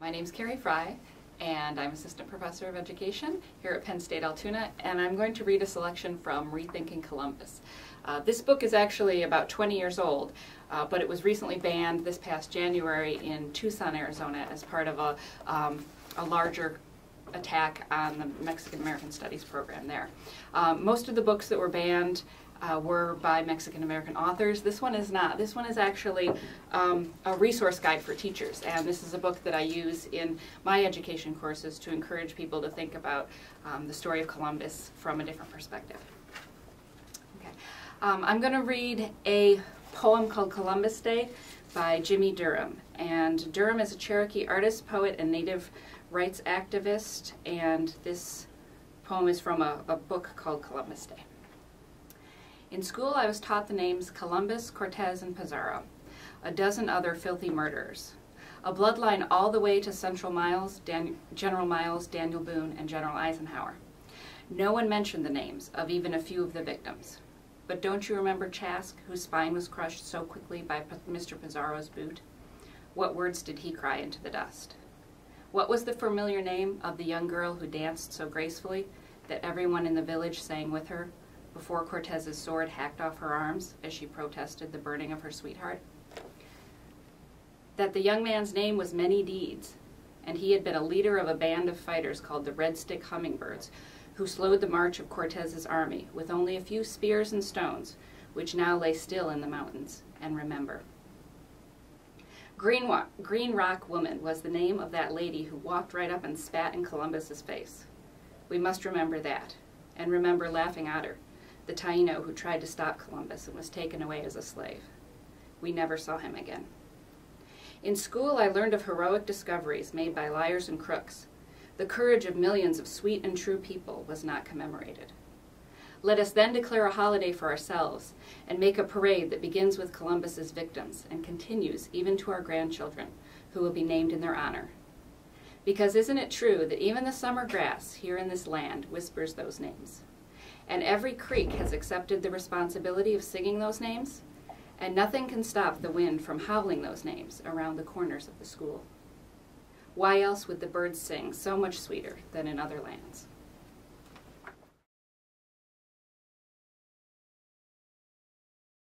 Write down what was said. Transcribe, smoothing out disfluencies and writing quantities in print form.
My name's Carrie Freie, and I'm Assistant Professor of Education here at Penn State Altoona, and I'm going to read a selection from Rethinking Columbus. This book is actually about 20 years old, but it was recently banned this past January in Tucson, Arizona as part of a larger attack on the Mexican-American Studies program there. Most of the books that were banned were by Mexican-American authors. This one is not. This one is actually a resource guide for teachers, and this is a book that I use in my education courses to encourage people to think about the story of Columbus from a different perspective. Okay. I'm going to read a poem called Columbus Day by Jimmie Durham. And Durham is a Cherokee artist, poet, and native rights activist, and this poem is from a book called Columbus Day. In school, I was taught the names Columbus, Cortez, and Pizarro, a dozen other filthy murderers, a bloodline all the way to General Miles, Daniel Boone, and General Eisenhower. No one mentioned the names of even a few of the victims. But don't you remember Chask, whose spine was crushed so quickly by Mr. Pizarro's boot? What words did he cry into the dust? What was the familiar name of the young girl who danced so gracefully that everyone in the village sang with her before Cortez's sword hacked off her arms as she protested the burning of her sweetheart? That the young man's name was Many Deeds, and he had been a leader of a band of fighters called the Red Stick Hummingbirds, who slowed the march of Cortez's army with only a few spears and stones, which now lay still in the mountains and remember. Green Rock Woman was the name of that lady who walked right up and spat in Columbus's face. We must remember that, and remember Laughing Otter, the Taino who tried to stop Columbus and was taken away as a slave. We never saw him again. In school, I learned of heroic discoveries made by liars and crooks. The courage of millions of sweet and true people was not commemorated. Let us then declare a holiday for ourselves and make a parade that begins with Columbus's victims and continues even to our grandchildren, who will be named in their honor. Because isn't it true that even the summer grass here in this land whispers those names? And every creek has accepted the responsibility of singing those names, and nothing can stop the wind from howling those names around the corners of the school. Why else would the birds sing so much sweeter than in other lands?